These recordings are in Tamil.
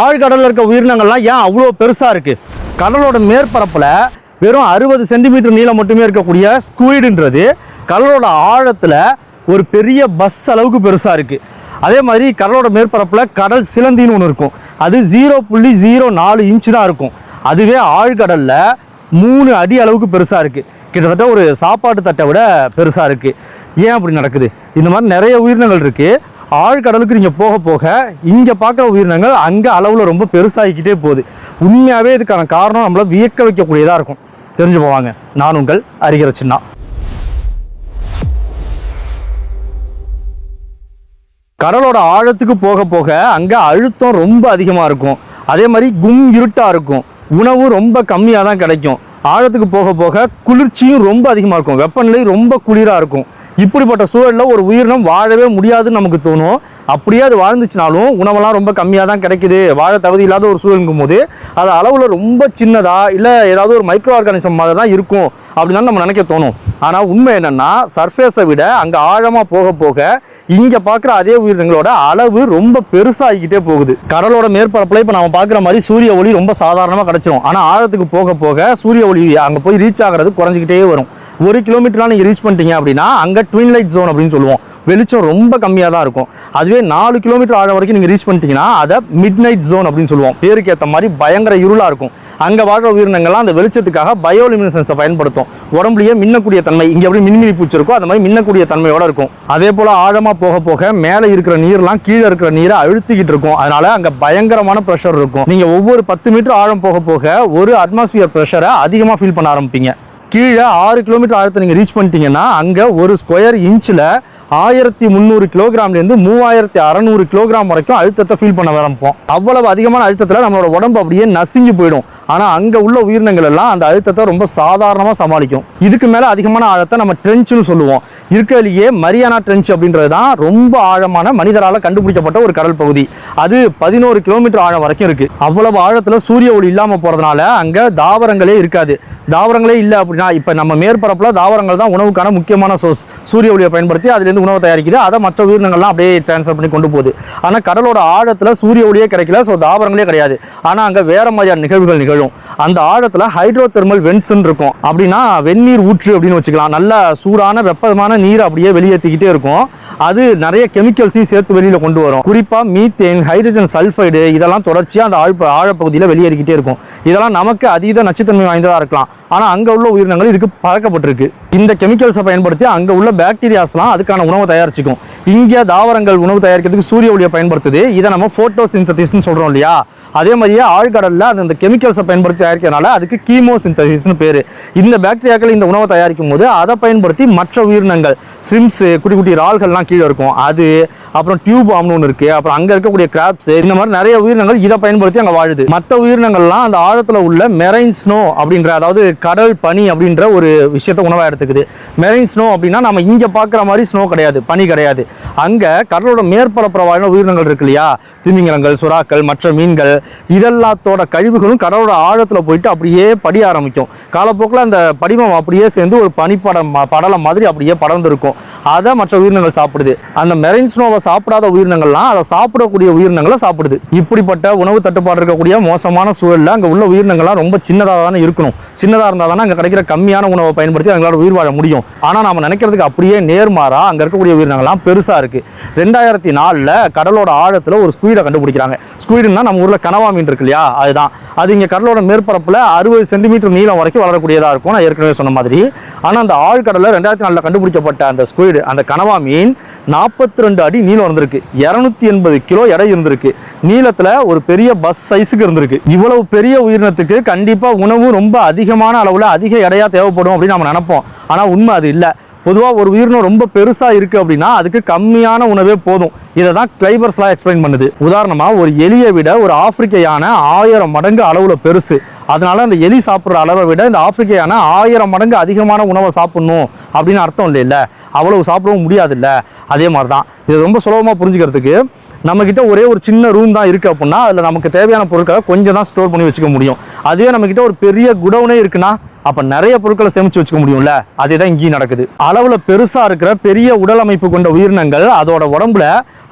ஆழ்கடலில் இருக்க உயிரினங்கள்லாம் ஏன் அவ்வளோ பெருசாக இருக்குது? கடலோட மேற்பரப்பில் வெறும் 60 சென்டிமீட்டர் நீளம் மட்டுமே இருக்கக்கூடிய ஸ்குயிடுன்றது கடலோட ஆழத்தில் ஒரு பெரிய பஸ் அளவுக்கு பெருசாக இருக்குது. அதே மாதிரி கடலோட மேற்பரப்பில் கடல் சிலந்தின்னு ஒன்று இருக்கும். அது 0.04 இன்ச்சு தான் இருக்கும். அதுவே ஆழ்கடலில் 3 அடி அளவுக்கு பெருசாக இருக்குது. கிட்டத்தட்ட ஒரு சாப்பாட்டு தட்டை விட பெருசாக இருக்குது. ஏன் அப்படி நடக்குது? இந்த மாதிரி நிறைய உயிரினங்கள் இருக்குது. ஆழ்கடலுக்கு நீங்கள் போக போக இங்கே பார்க்குற உயிரினங்கள் அங்கே அளவில் ரொம்ப பெருசாகிக்கிட்டே போகுது. உண்மையாகவே இதுக்கான காரணம் நம்மளை வியக்க வைக்கக்கூடியதாக இருக்கும். தெரிஞ்சு போவாங்க. நான் உங்கள் அறிகிற சின்னா. கடலோட ஆழத்துக்கு போக போக அங்கே அழுத்தம் ரொம்ப அதிகமாக இருக்கும். அதே மாதிரி இருட்டாக இருக்கும். உணவு ரொம்ப கம்மியாக தான் கிடைக்கும். ஆழத்துக்கு போக போக குளிர்ச்சியும் ரொம்ப அதிகமாக இருக்கும். வெப்பநிலை ரொம்ப குளிராக இருக்கும். இப்படிப்பட்ட சூழலில் ஒரு உயிரினம் வாழவே முடியாதுன்னு நமக்கு தோணும். அப்படியே அது வாழ்ந்துச்சுனாலும் உணவெல்லாம் ரொம்ப கம்மியாக தான் கிடைக்குது, வாழ தகுதி இல்லாத ஒரு சூழலுங்கும் போது அது அளவில் ரொம்ப சின்னதாக இல்லை ஏதாவது ஒரு மைக்ரோ ஆர்கானிசம் மாதிரி தான் இருக்கும் அப்படின்னு நம்ம நினைக்க தோணும். ஆனால் உண்மை என்னென்னா சர்ஃபேஸை விட அங்கே ஆழமாக போக போக இங்கே பார்க்குற அதே உயிரினங்களோட அளவு ரொம்ப பெருசாகிக்கிட்டே போகுது. கடலோட மேற்பரப்பில் இப்போ நம்ம பார்க்குற மாதிரி சூரிய ஒளி ரொம்ப சாதாரணமாக கிடச்சிரும். ஆனால் ஆழத்துக்கு போக போக சூரிய ஒளி அங்கே போய் ரீச் ஆகிறது குறைஞ்சிக்கிட்டே வரும். 1 கிலோமீட்டர்லாம் நீங்கள் ரீச் பண்ணிட்டீங்க அப்படின்னா அங்கே ட்வின் லைட் ஜோன் அப்படின்னு சொல்லுவோம். வெளிச்சம் ரொம்ப கம்மியாக தான் இருக்கும். அதுவே 4 கிலோமீட்டர் ஆழம் வரைக்கும் நீங்கள் ரீச் பண்ணிட்டீங்கன்னா அதை மிட் நைட் ஜோன் அப்படின்னு சொல்லுவோம். பேருக்கு ஏற்ற மாதிரி பயங்கர இருளாக இருக்கும். அங்கே வாழ்கிற உயிரினங்கள்லாம் அந்த வெளிச்சத்துக்காக பயோலுமினசன்ஸை பயன்படுத்தும். உடம்புலையே மின்னக்கூடிய தன்மை, இங்கே எப்படி மின்மினி பூச்சி இருக்கும் அந்த மாதிரி மின்னக்கூடிய தன்மையோட இருக்கும். அதே போல் ஆழமாக போக போக மேலே இருக்கிற நீர்லாம் கீழே இருக்கிற நீரை அழுத்திக்கிட்டு இருக்கும். அதனால அங்கே பயங்கரமான ப்ரெஷர் இருக்கும். நீங்கள் ஒவ்வொரு 10 மீட்டர் ஆழம் போக போக ஒரு அட்மாஸ்பியர் ப்ரெஷரை அதிகமாக ஃபீல் பண்ண ஆரம்பிப்பீங்க. கீழே 6 கிலோமீட்டர் ஆழத்தை நீங்கள் ரீச் பண்ணிட்டீங்கன்னா அங்கே ஒரு ஸ்கொயர் இன்ச்சில் 1300 கிலோகிராம்லேருந்து 3600 கிலோகிராம் வரைக்கும் அழுத்தத்தை ஃபீல் பண்ண ஆரம்பிப்போம். அவ்வளவு அதிகமான அழுத்தத்தில் நம்மளோட உடம்பு அப்படியே நசுங்கி போயிடும். ஆனால் அங்கே உள்ள உயிரினங்கள் எல்லாம் அந்த அழுத்தத்தை ரொம்ப சாதாரணமாக சமாளிக்கும். இதுக்கு மேலே அதிகமான ஆழத்தை நம்ம ட்ரென்ச்சுன்னு சொல்லுவோம். இருக்கிறதுலையே மரியானா ட்ரென்ச் அப்படின்றது தான் ரொம்ப ஆழமான மனிதரால் கண்டுபிடிக்கப்பட்ட ஒரு கடல் பகுதி. அது 11 கிலோமீட்டர் ஆழம் வரைக்கும் இருக்குது. அவ்வளவு ஆழத்தில் சூரிய ஒளி இல்லாமல் போகிறதுனால அங்கே தாவரங்களே இருக்காது. தாவரங்களே இல்லை அப்படின்னா இப்போ நம்ம மேற்பரப்பில் தாவரங்கள் தான் உணவுக்கான முக்கியமான சோர்ஸ். சூரிய ஒளியை பயன்படுத்தி அதுலேருந்து உணவு தயாரிக்குது. அதை மற்ற உயிரினங்கள்லாம் அப்படியே டிரான்ஸ்ஃபர் பண்ணி கொண்டு போகுது. ஆனால் கடலோட ஆழத்தில் சூரிய ஒளியே கிடைக்கல, ஸோ தாவரங்களே கிடையாது. ஆனால் அங்கே வேற மாதிரியான நிகழ்வுகள் நிகழும். அந்த ஆழத்தில் ஹைட்ரோ தெர்மல் வென்ட்ஸ்ன்னு இருக்கும். அப்படின்னா வெந்நீர் ஊற்று அப்படின்னு வச்சுக்கலாம். நல்ல சூடான வெப்பமான நீர் அப்படியே வெளியேற்றிக்கிட்டே இருக்கும். அது நிறைய கெமிக்கல்ஸையும் சேர்த்து வெளியில் கொண்டு வரும். குறிப்பாக மீத்தேன், ஹைட்ரஜன் சல்ஃபைடு இதெல்லாம் தொடர்ச்சியாக அந்த ஆழப்பகுதியில் வெளியேறிக்கிட்டே இருக்கும். இதெல்லாம் நமக்கு அதீத நச்சுத்தன்மை வாய்ந்ததாக இருக்கலாம். ஆனால் அங்கே உள்ள உயிரினங்கள் இதுக்கு பழக்கப்பட்டிருக்கு. இந்த கெமிக்கல்ஸை பயன்படுத்தி அங்கே உள்ள பாக்டீரியாஸ்லாம் அதுக்கான உணவை தயாரிச்சுக்கும். இங்கே தாவரங்கள் உணவு தயாரிக்கிறதுக்கு சூரிய ஒளியை பயன்படுத்துது. இதை நம்ம ஃபோட்டோ சிந்தசிஸ்ன்னு சொல்கிறோம் இல்லையா? அதே மாதிரியே ஆழ்கடலில் அது அந்த கெமிக்கல்ஸை பயன்படுத்தி தயாரிக்கிறதுனால அதுக்கு கீமோ சிந்தசிஸ்னு பேர். இந்த பாக்டீரியாக்கள் இந்த உணவை தயாரிக்கும் போது அதை பயன்படுத்தி மற்ற உயிரினங்கள், ஸ்ரிம்ஸு, குட்டி குட்டி இறால்கள்லாம் கீழே இருக்கும், அது அப்புறம் டியூப் ஆம்னு ஒன்று இருக்குது, அப்புறம் அங்கே இருக்கக்கூடிய கிராப்ஸ், இந்த மாதிரி நிறைய உயிரினங்கள் இதை பயன்படுத்தி அங்கே வாழுது. மற்ற உயிரினங்கள்லாம் அந்த ஆழத்தில் உள்ள மெரைன் ஸ்னோ அப்படின்ற, அதாவது கடல் பனி அப்படின்ற ஒரு விஷயத்தை உணவாக எடுத்துக்குது. மெரைன் ஸ்னோ அப்படின்னா நம்ம இங்கே பார்க்குற மாதிரி ஸ்னோ கிடையாது, பனி கிடையாது. அங்கே கடலோட மேற்பரப்புற வாழ்ந்த உயிரினங்கள் இருக்கு இல்லையா, திமிங்கலங்கள், சுறாக்கள், மற்ற மீன்கள், இதெல்லாத்தோட கழிவுகளும் கடலோட ஆழத்தில் போயிட்டு அப்படியே படிய ஆரம்பிக்கும். காலப்போக்கில் அந்த படிமம் அப்படியே சேர்ந்து ஒரு படலம் மாதிரி அப்படியே படர்ந்துருக்கும். அதை மற்ற உயிரினங்கள் சாப்பிடுது. அந்த மெரைன் ஸ்னோவை சாப்பிடாத உயிரினங்கள்லாம் அதை சாப்பிடக்கூடிய உயிரினங்களை சாப்பிடுது. இப்படிப்பட்ட உணவு தட்டுப்பாடு இருக்கக்கூடிய மோசமான சூழலில் அங்கே உள்ள உயிரினங்கள்லாம் ரொம்ப சின்னதாக தானே இருக்கணும். சின்னதாக இருந்தால் தானே அங்கே கிடைக்கிற கம்மியான உணவை பயன்படுத்தி அவங்களால உயிர் வாழ முடியும். ஆனால் நம்ம நினைக்கிறதுக்கு அப்படியே நேர்மாறாக அங்கே இருக்கக்கூடிய உயிரினங்கள்லாம் பெருசாக இருக்குது. 2004 கடலோட ஆழத்தில் ஒரு ஸ்குயிடை கண்டுபிடிக்கிறாங்க. ஸ்குயிடுன்னா நம்ம ஊரில் கனவா மீன் இருக்கு இல்லையா, அதுதான். அது இங்கே கடலோட மேற்பரப்பில் 60 சென்டிமீட்டர் நீளம் வரைக்கும் வளரக்கூடியதாக இருக்கும், நான் ஏற்கனவே சொன்ன மாதிரி. ஆனால் அந்த ஆழ்கடலில் 2004 கண்டுபிடிக்கப்பட்ட அந்த ஸ்குயிடு, அந்த கனவா மீன் 42 அடி நீளம் இருந்திருக்கு, 280 கிலோ எடை இருந்திருக்கு, நீளத்தில் ஒரு பெரிய பஸ் சைஸுக்கு இருந்திருக்கு. இவ்வளவு பெரிய உயிரினத்துக்கு கண்டிப்பாக உணவு ரொம்ப அதிகமான அளவில் அதிக எடையாக தேவைப்படும் அப்படின்னு நம்ம நினைப்போம். ஆனால் உண்மை அது இல்லை. பொதுவாக ஒரு உயிரினம் ரொம்ப பெருசாக இருக்குது அப்படின்னா அதுக்கு கம்மியான உணவே போதும். இதை தான் கிளைபர்ஸ்லாம் எக்ஸ்பிளைன் பண்ணுது. உதாரணமாக ஒரு எலியை விட ஒரு ஆப்பிரிக்க யானை 1000 மடங்கு அளவில் பெருசு. அதனால அந்த எலி சாப்பிட்ற அளவை விட இந்த ஆப்பிரிக்க யானை 1000 மடங்கு அதிகமான உணவை சாப்பிடணும் அப்படின்னு அர்த்தம் இல்லைல்ல, அவ்வளவு சாப்பிடவும் முடியாது இல்லை. அதே மாதிரி தான் இது ரொம்ப சுலபமாக புரிஞ்சுக்கிறதுக்கு நம்மக்கிட்ட ஒரே ஒரு சின்ன ரூம் தான் இருக்குது அப்படின்னா அதில் நமக்கு தேவையான பொருட்களை கொஞ்சம் தான் ஸ்டோர் பண்ணி வச்சுக்க முடியும். அதுவே நம்மக்கிட்ட ஒரு பெரிய குடவுனே இருக்குன்னா அப்ப நிறைய பொருட்களை சேமிச்சு வச்சுக்க முடியும்ல. அதேதான் இங்கேயும் நடக்குது. அளவுல பெருசா இருக்கிற பெரிய உடல் அமைப்பு கொண்ட உயிரினங்கள் அதோட உடம்புல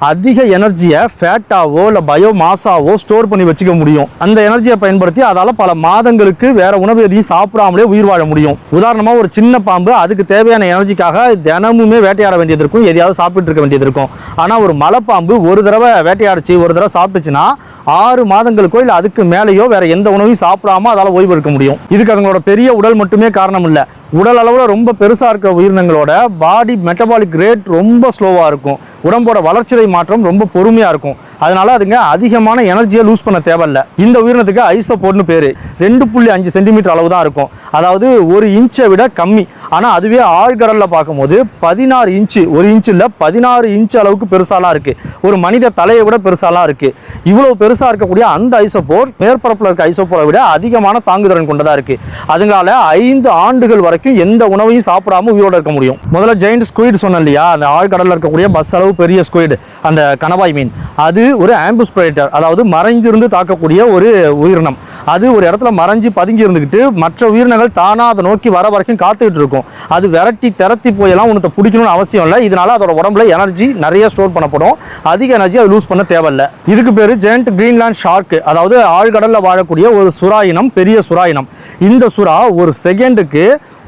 அதிக எனர்ஜியை ஃபேட்டாவோ இல்லை பயோமாஸாவோ ஸ்டோர் பண்ணி வச்சுக்க முடியும். அந்த எனர்ஜியை பயன்படுத்தி அதால பல மாதங்களுக்கு வேற உணவு எதையும் சாப்பிடாமலே உயிர் வாழ முடியும். உதாரணமா ஒரு சின்ன பாம்பு அதுக்கு தேவையான எனர்ஜிக்காக தினமுமே வேட்டையாட வேண்டியது இருக்கும், எதையாவது சாப்பிட்டு இருக்க வேண்டியது இருக்கும். ஆனா ஒரு மலைப்பாம்பு ஒரு தடவை வேட்டையாடிச்சு ஒரு தடவை சாப்பிட்டுச்சுன்னா 6 மாதங்களுக்கோ இல்லை அதுக்கு மேலேயோ வேற எந்த உணவையும் சாப்பிடாம அதால ஓய்வு எடுக்க முடியும். இதுக்கு அதுங்களோட பெரிய உடல் மட்டுமே காரணம் இல்லை. உடல் அளவுல ரொம்ப பெருசா இருக்கிற உயிரினங்களோட பாடி மெட்டபாலிக் ரேட் ரொம்ப ஸ்லோவா இருக்கும். உடம்போட வளர்ச்சிதை மாற்றம் ரொம்ப பொறுமையா இருக்கும். அதனால அதுங்க அதிகமான எனர்ஜியை லூஸ் பண்ண தேவையில்ல. இந்த உயிரினத்துக்கு ஐசோபோட்னு பேரு. 2.5 சென்டிமீட்டர் அளவு தான் இருக்கும், அதாவது 1 இன்ச்சை விட கம்மி. ஆனா அதுவே ஆழ்கடல்ல பார்க்கும்போது 16 இன்ச்சு, 1 இன்ச்சு இல்ல 16 இன்ச்சு அளவுக்கு பெருசாலாம் இருக்கு. ஒரு மனித தலையை விட பெருசாலாம் இருக்கு. இவ்வளவு பெருசா இருக்கக்கூடிய அந்த ஐசோபோட் மேற்பரப்புல இருக்க ஐசோபோரை விட அதிகமான தாங்குதிறன் கொண்டதா இருக்கு. அதுங்களால 5 ஆண்டுகள் வரைக்கும் எந்த உணவையும் சாப்பிடாம உயிரோட இருக்க முடியும். முதல்ல ஜெயண்ட் ஸ்குயிட் சொன்னேன் இல்லையா, அந்த ஆழ்கடல்ல இருக்கக்கூடிய பஸ் அளவு பெரிய ஸ்குயிட், அந்த கணவாய் மீன், அது ஒரு ஆம்புஷ் பிரெடேட்டர், அதாவது மறைஞ்சிருந்து தாக்கக்கூடிய ஒரு உயிரினம். அது ஒரு இடத்துல மறைஞ்சு பதுங்கி இருந்துக்கிட்டு மற்ற உயிரினங்கள் தானா அதை நோக்கி வர வரைக்கும் காத்துக்கிட்டு இருக்கும். அது விரட்டி திரத்தி போயெல்லாம் உனக்கு பிடிக்கணும்னு அவசியம் இல்லை. இதனால அதோட உடம்புல எனர்ஜி நிறைய ஸ்டோர் பண்ணப்படும். அதிக எனர்ஜி அது லூஸ் பண்ண தேவையில்லை. இதுக்கு பேரு ஜெயண்ட் கிரீன்லாந்து ஷார்க், அதாவது ஆழ்கடல்ல வாழக்கூடிய ஒரு சுறா இனம், பெரிய சுறா இனம். இந்த சுறா ஒரு செகண்டுக்கு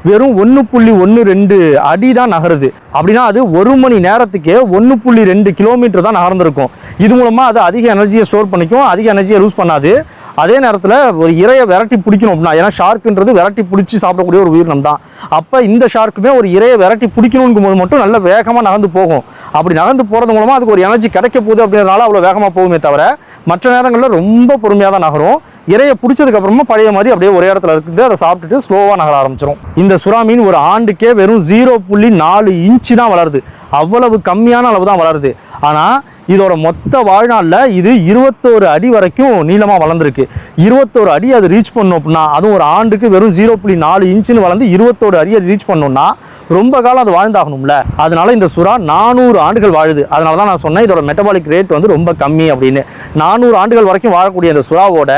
வெறும் 1.12 அடி தான் நகருது. அப்படின்னா அது 1 மணி நேரத்துக்கே 1.2 கிலோமீட்டர் தான் நகர்ந்திருக்கும். இது மூலமா அது அதிக எனர்ஜியை ஸ்டோர் பண்ணிக்கும், அதிக எனர்ஜியை லூஸ் பண்ணாது. அதே நேரத்தில் ஒரு இரையை விரட்டி பிடிக்கணும் அப்படின்னா, ஏன்னா ஷார்க்குன்றது விரட்டி பிடிச்சி சாப்பிடக்கூடிய ஒரு உயிரினம் தான். அப்போ இந்த ஷார்க்குமே ஒரு இரையை விரட்டி பிடிக்கணுங்கும் போது மட்டும் நல்ல வேகமாக நகர்ந்து போகும். அப்படி நகர்ந்து போகிறது மூலமாக அதுக்கு ஒரு எனர்ஜி கிடைக்க போகுது அப்படின்றதுனால அவ்வளோ வேகமாக போகுமே தவிர மற்ற நேரங்களில் ரொம்ப பொறுமையாக தான் நகரும். இரையை பிடிச்சதுக்கு அப்புறமா பழைய மாதிரி அப்படியே ஒரே இடத்துல இருக்குது, அதை சாப்பிட்டுட்டு ஸ்லோவாக நகர ஆரம்பிச்சிடும். இந்த சுறா மீன் ஒரு ஆண்டுக்கே வெறும் 0.4 இன்ச்சு தான் வளருது. அவ்வளவு கம்மியான அளவு தான் வளருது. ஆனால் இதோட மொத்த வாழ்நாளில் இது 21 அடி வரைக்கும் நீளமாக வளர்ந்துருக்கு. 21 அடி அது ரீச் பண்ணணும் அப்படின்னா, அதுவும் ஒரு ஆண்டுக்கு வெறும் 0.4 இன்ச்சுன்னு வளர்ந்து 21 அடியை ரீச் பண்ணணும்னா ரொம்ப காலம் அது வாழ்ந்தாகணும்ல. அதனால இந்த சுறா 400 ஆண்டுகள் வாழுது. அதனால தான் நான் சொன்னேன் இதோட மெட்டபாலிக் ரேட் வந்து ரொம்ப கம்மி அப்படின்னு. 400 ஆண்டுகள் வரைக்கும் வாழக்கூடிய அந்த சுறாவோட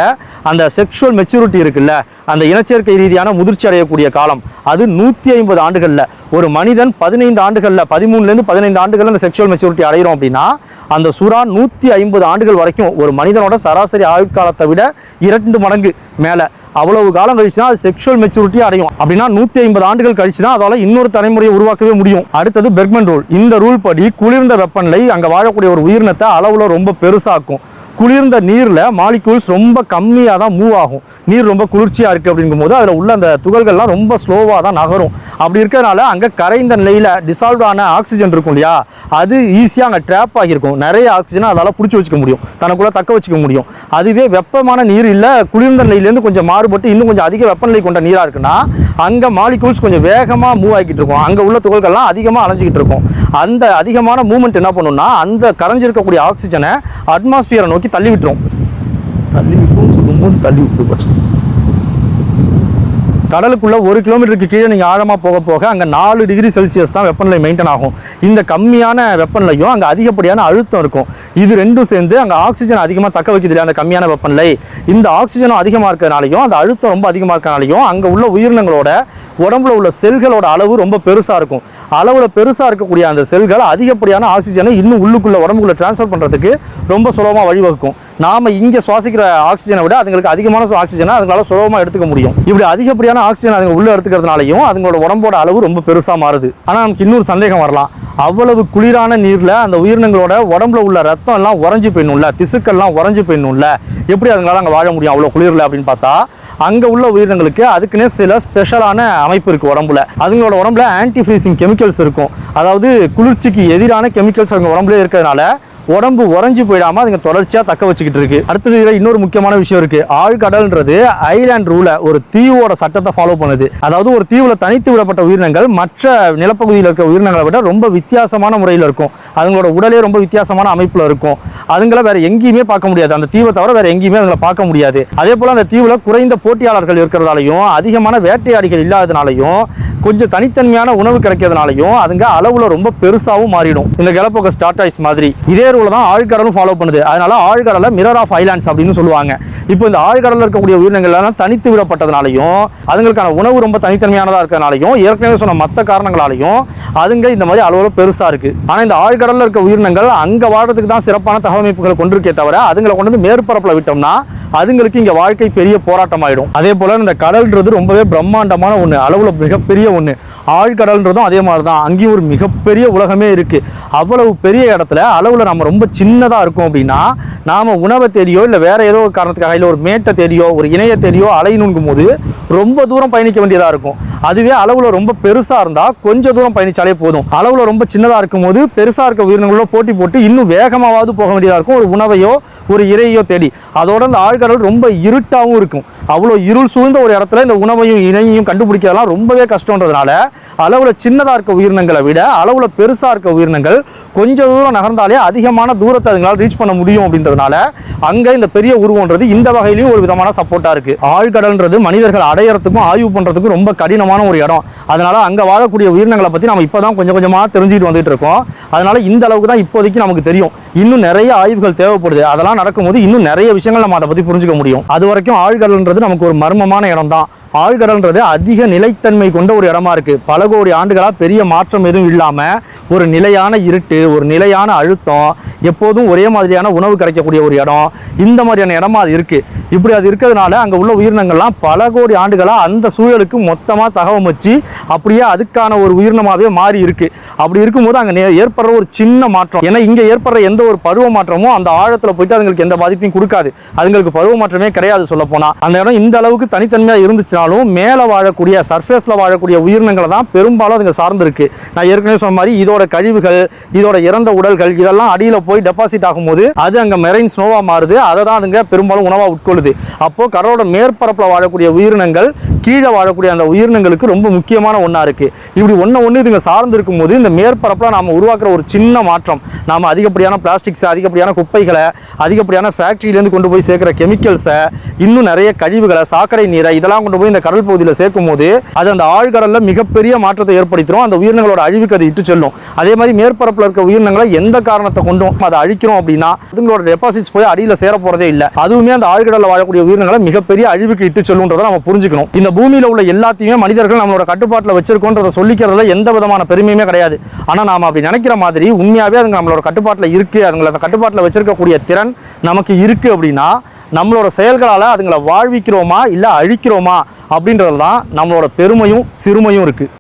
அந்த செக்ஷுவல் மெச்சூரிட்டி இருக்குல்ல, அந்த இனச்சேர்க்கை ரீதியான முதிர்ச்சி அடையக்கூடிய காலம் அது 150 ஆண்டுகளில். ஒரு மனிதன் 15 ஆண்டுகளில் 13லேருந்து 15 ஆண்டுகளில் அந்த செக்ஷுவல் மெச்சூரிட்டி அடைகிறோம் அப்படின்னா, அந்த சுறா 150 ஆண்டுகள் வரைக்கும் ஒரு மனிதனோட சராசரி ஆயுட்காலத்தை விட 2 மடங்கு மேலே அவ்வளவு காலம் கழிச்சு தான் அது செக்ஷுவல் மெச்சூரிட்டி அடையும். அப்படின்னா 150 ஆண்டுகள் கழிச்சு தான் அதால இன்னொரு தலைமுறையை உருவாக்கவே முடியும். அடுத்தது பெர்க்மன் ரூல். இந்த ரூல் படி குளிர்ந்த வெப்பநிலை அங்கே வாழக்கூடிய ஒரு உயிரினத்தை அளவுல ரொம்ப பெருசாக்கும். குளிர்ந்த நீரில் மாலிகூல்ஸ் ரொம்ப கம்மியாக தான் மூவ் ஆகும். நீர் ரொம்ப குளிர்ச்சியாக இருக்குது அப்படிங்கும்போது அதில் உள்ள அந்த துகள்கள்லாம் ரொம்ப ஸ்லோவாக தான் நகரும். அப்படி இருக்கிறதுனால அங்கே கரைந்த நிலையில் டிசால்வ் ஆன ஆக்சிஜன் இருக்கும் இல்லையா, அது ஈஸியாக அங்கே ட்ராப் ஆகியிருக்கும். நிறைய ஆக்சிஜனை அதால் பிடிச்சி வச்சுக்க முடியும், தனக்குள்ளே தக்க வச்சுக்க முடியும். அதுவே வெப்பமான நீர் இல்லை, குளிர்ந்த நிலையிலேருந்து கொஞ்சம் மாறுபட்டு இன்னும் கொஞ்சம் அதிக வெப்பநிலை கொண்ட நீராக இருக்குன்னா அங்கே மாலிகூல்ஸ் கொஞ்சம் வேகமாக மூவ் ஆகிட்டு இருக்கும். அங்கே உள்ள துகள்கள்லாம் அதிகமாக அலைஞ்சிக்கிட்டு இருக்கும். அந்த அதிகமான மூவ்மெண்ட் என்ன பண்ணுன்னா அந்த கரைஞ்சிருக்கக்கூடிய ஆக்சிஜனை அட்மாஸ்பியரை நோக்கி தள்ளி விட்டுரும். தள்ளி விட்டு கடலுக்குள்ள 1 கிலோமீட்டருக்கு கீழே நீங்கள் ஆழமாக போக போக அங்கே 4 டிகிரி செல்சியஸ் தான் வெப்பநிலை மெயின்டைன் ஆகும். இந்த கம்மியான வெப்பநிலையும் அங்கே அதிகப்படியான அழுத்தம் இருக்கும். இது ரெண்டும் சேர்ந்து அங்கே ஆக்சிஜன் அதிகமாக தக்க வைக்குது இல்லையா, அந்த கம்மியான வெப்பநிலை. இந்த ஆக்சிஜனும் அதிகமாக இருக்கிறனாலையும் அந்த அழுத்தம் ரொம்ப அதிகமாக இருக்கிறனாலையும் அங்கே உள்ள உயிரினங்களோட உடம்புல உள்ள செல்களோட அளவு ரொம்ப பெருசாக இருக்கும். அளவில் பெருசாக இருக்கக்கூடிய அந்த செல்கள் அதிகப்படியான ஆக்சிஜனை இன்னும் உள்ளுக்குள்ள உடம்புக்குள்ள டிரான்ஸ்ஃபர் பண்ணுறதுக்கு ரொம்ப சுலபமாக வழிவகுக்கும். நாம் இங்கே சுவாசிக்கிற ஆக்சிஜனை விட அதுங்களுக்கு அதிகமான ஆக்சிஜனை அதுங்களால சுலபமாக எடுத்துக்க முடியும். இப்படி அதிகப்படியான ஆக்சிஜன் அதுங்க உள்ள எடுத்துக்கிறதுனாலையும் அதுங்களோட உடம்போட அளவு ரொம்ப பெருசாக மாறுது. ஆனால் நமக்கு இன்னொரு சந்தேகம் வரலாம், அவ்வளவு குளிரான நீரில் அந்த உயிரினங்களோட உடம்புல உள்ள ரத்தம் எல்லாம் உறைஞ்சி போயிடணும்ல, திசுக்கள்லாம் உறைஞ்சி போயிடணும்ல, எப்படி அதுங்களால அங்கே வாழ முடியும் அவ்வளோ குளிரில் அப்படின்னு பார்த்தா, அங்கே உள்ள உயிரினங்களுக்கு அதுக்குன்னே சில ஸ்பெஷலான அமைப்பு இருக்குது உடம்புல. அதுங்களோட உடம்புல ஆன்டி ஃப்ரீசிங் கெமிக்கல்ஸ் இருக்கும். அதாவது குளிர்ச்சிக்கு எதிரான கெமிக்கல்ஸ் அவங்க உடம்புல இருக்கிறதுனால உடம்பு உறைஞ்சி போயிடாம அதுங்க தொடர்ச்சியா தக்க வச்சுக்கிட்டு இருக்கு. அடுத்தது இதுல இன்னொரு முக்கியமான விஷயம் இருக்கு. ஆழ்கடல்ன்றது ஐலாண்ட் ரூல, ஒரு தீவோட சட்டத்தை ஃபாலோ பண்ணுது. அதாவது ஒரு தீவுல தனித்து விடப்பட்ட உயிரினங்கள் மற்ற நிலப்பகுதியில் இருக்க உயிரினங்களை விட ரொம்ப வித்தியாசமான முறையில் இருக்கும். அதுங்களோட உடலே ரொம்ப வித்தியாசமான அமைப்புல இருக்கும். அதுங்களை வேற எங்கேயுமே பார்க்க முடியாது. அந்த தீவை தவிர வேற எங்கேயுமே அதுங்களை பார்க்க முடியாது. அதே போல அந்த தீவுல குறைந்த போட்டியாளர்கள் இருக்கிறதாலையும் அதிகமான வேட்டையாடிகள் இல்லாததுனாலையும் கொஞ்சம் தனித்தன்மையான உணவு கிடைக்கிறதுனாலையும் அதுங்க அளவுல ரொம்ப பெருசாவும் மாறிடும். இந்த கலப்பகோஸ் டார்டாய்ஸ் மாதிரி. இதே ரூலை தான் ஆழ்கடலும் ஃபாலோ பண்ணுது. அதனால ஆழ்கடலை மிரர் ஆஃப் ஐலாண்ட்ஸ் அப்படின்னு சொல்லுவாங்க. இப்போ இந்த ஆழ்கடலில் இருக்கக்கூடிய உயிரினங்கள் எல்லாம் தனித்து விடப்பட்டதுனாலையும் அதுங்களுக்கான உணவு ரொம்ப தனித்தன்மையானதாக இருக்கிறதுனாலையும் ஏற்கனவே சொன்ன மற்ற காரணங்களாலையும் அதுங்க இந்த மாதிரி அளவில் பெருசாக இருக்கு. ஆனால் இந்த ஆழ்கடலில் இருக்க உயிரினங்கள் அங்கே வாழ்றதுக்கு தான் சிறப்பான தகவமைப்புகளை கொண்டிருக்கே தவிர அதுங்களை கொண்டு வந்து மேற்பரப்பில் விட்டோம்னா அதுங்களுக்கு இங்கே வாழ்க்கை பெரிய போராட்டமாயிடும். அதே போல இந்த கடல்ன்றது ரொம்பவே பிரம்மாண்டமான ஒன்று, அளவுல மிகப்பெரிய ஒன்று. ஆழ்கடல்ன்றதும் அதே மாதிரி தான், அங்கேயும் ஒரு மிகப்பெரிய உலகமே இருக்கு. அவ்வளவு பெரிய இடத்துல அளவுல நம்ம ரொம்ப சின்னதாக இருக்கும் அப்படின்னா நாம உணவை தேடியோ இல்லை வேற ஏதோ ஒரு காரணத்துக்காக இல்லை ஒரு மேட்டை தேடியோ ஒரு இணைய தேடியோ அலையணுங்கும் போது ரொம்ப தூரம் பயணிக்க வேண்டியதாக இருக்கும். அதுவே அளவுல ரொம்ப பெருசா இருந்தா கொஞ்சம் தூரம் பயணிச்சாலே போதும். அளவுல ரொம்ப சின்னதாக இருக்கும் போது பெருசா இருக்க உயிரினங்களோட போட்டி போட்டு இன்னும் வேகமாவது போக வேண்டியதாக இருக்கும், ஒரு உணவையோ ஒரு இறையோ தேடி. அதோட இந்த ஆழ்கடல் ரொம்ப இருட்டாகவும் இருக்கும். அவ்வளோ இருள் சூழ்ந்த ஒரு இடத்துல இந்த உணவையும் இணையையும் கண்டுபிடிக்கிறதெல்லாம் ரொம்பவே கஷ்டன்றதுனால அளவுல சின்னதாக இருக்க உயிரினங்களை விட அளவுல பெருசா இருக்க உயிரினங்கள் கொஞ்சம் தூரம் நகர்ந்தாலே அதிகமான தூரத்தை அதுங்களால் ரீச் பண்ண முடியும் அப்படின்றதுனால அங்க இந்த பெரிய உருவம்ன்றது இந்த வகையிலையும் ஒரு விதமான சப்போர்ட்டா இருக்கு. ஆழ்கடல்ன்றது மனிதர்கள் அடையறதுக்கும் ஆய்வு பண்றதுக்கும் ரொம்ப கடினமான ஒரு இடம். அதனால அங்க வாழக்கூடிய உயிரினங்களை பத்தி நம்ம இப்பதான் கொஞ்சம் கொஞ்சமா தெரிஞ்சுக்கிட்டு வந்துட்டு இருக்கோம். அதனால இந்த அளவுக்கு தான் இப்போதைக்கு நமக்கு தெரியும். இன்னும் நிறைய ஆய்வுகள் தேவைப்படுது. அதெல்லாம் நடக்கும்போது இன்னும் நிறைய விஷயங்கள் நம்ம அதை பத்தி புரிஞ்சுக்க முடியும். அது வரைக்கும் ஆழ்கடல்ன்றது நமக்கு ஒரு மர்மமான இடம் தான். ஆழ்கடல்ன்றது அதிக நிலைத்தன்மை கொண்ட ஒரு இடமா இருக்கு. பல கோடி ஆண்டுகளா பெரிய மாற்றம் எதுவும் இல்லாம ஒரு நிலையான இருட்டு, ஒரு நிலையான அழுத்தம், எப்போதும் ஒரே மாதிரியான உணவு கிடைக்கக்கூடிய ஒரு இடம், இந்த மாதிரியான இடமா அது இருக்கு. இப்படி அது இருக்கிறதுனால அங்க உள்ள உயிரினங்கள்லாம் பல கோடி ஆண்டுகளா அந்த சூழலுக்கு மொத்தமா தகவமைச்சு அப்படியே அதுக்கான ஒரு உயிரினமாவே மாறி இருக்கு. அப்படி இருக்கும்போது அங்க ஏற்படுற ஒரு சின்ன மாற்றம், ஏன்னா இங்க ஏற்படுற எந்த ஒரு பருவ மாற்றமும் அந்த ஆழத்துல போயிட்டு அதுங்களுக்கு எந்த பாதிப்பையும் கொடுக்காது. அதுங்களுக்கு பருவ மாற்றமே கிடையாது சொல்ல போனா. அந்த இடம் இந்த அளவுக்கு தனித்தன்மையா இருந்துச்சுன்னா மேல வாழக்கூடிய சர்ஃபேஸ்ல வாழக்கூடிய உயிரினங்களை தான் பெரும்பாலும் அதுங்க சார்ந்திருக்கு. நான் ஏற்கனவே சொன்ன மாதிரி இதோட கழிவுகள், இதோட இறந்த உடல்கள் இதெல்லாம் அடியில் போய் டெபாசிட் ஆகும்போது அது அங்க மெரைன் ஸ்னோவா மாறுது. அதை தான் அதுங்க பெரும்பாலும் உணவா உட்கொள்ளுது. அப்போ கடலோட மேற்பரப்பில் வாழக்கூடிய உயிரினங்கள் கீழே வாழக்கூடிய அந்த உயிரினங்களுக்கு ரொம்ப முக்கியமான ஒன்றா இருக்கு. இப்படி ஒன்று இதுங்க சார்ந்து இருக்கும் போது இந்த மேற்பரப்பில் நாம உருவாக்குற ஒரு சின்ன மாற்றம், நாம அதிகப்படியான பிளாஸ்டிக்ஸ், அதிகப்படியான குப்பைகளை, அதிகப்படியான ஃபேக்டரியிலேருந்து கொண்டு போய் சேர்க்கிற கெமிக்கல்ஸை, இன்னும் நிறைய கழிவுகளை, சாக்கடை நீரை இதெல்லாம் கொண்டு போய் இந்த கடல் பகுதியில் சேர்க்கும் போது அது அந்த ஆழ்கடல்ல மிகப்பெரிய மாற்றத்தை ஏற்படுத்திடும். அந்த உயிரினங்களோட அழிவுக்கு அது இட்டு செல்லும். அதே மாதிரி மேற்பரப்பில் இருக்க உயிரினங்களை எந்த காரணத்தை கொண்டும் அதை அழிக்கிறோம் அப்படின்னா அதுங்களோட டெபாசிட்ஸ் போய் அடியில் சேர போறதே இல்லை. அதுவுமே அந்த ஆழ்கடல்ல வாழக்கூடிய உயிரினங்களை மிகப்பெரிய அழிவுக்கு இட்டு செல்லுன்றதை நம்ம புரிஞ்சுக்கணும். இந்த பூமியில உள்ள எல்லாத்தையுமே மனிதர்கள் நம்மளோட கட்டுப்பாட்டில் வச்சிருக்கோன்றதை சொல்லிக்கிறதுல எந்த விதமான பெருமையுமே கிடையாது. ஆனா நாம அப்படி நினைக்கிற மாதிரி உண்மையாவே அதுங்க நம்மளோட கட்டுப்பாட்டில் இருக்கு, அதுங்களை அந்த கட்டுப்பாட்டில் வச்சிருக்கக்கூடிய திறன் நமக்கு இருக்கு அப்படின்னா நம்மளோட செயல்களால் அதுங்களை வாழ்விக்கிறோமா இல்லை அழிக்கிறோமா அப்படின்றது தான் நம்மளோட பெருமையும் சிறுமையும் இருக்கு.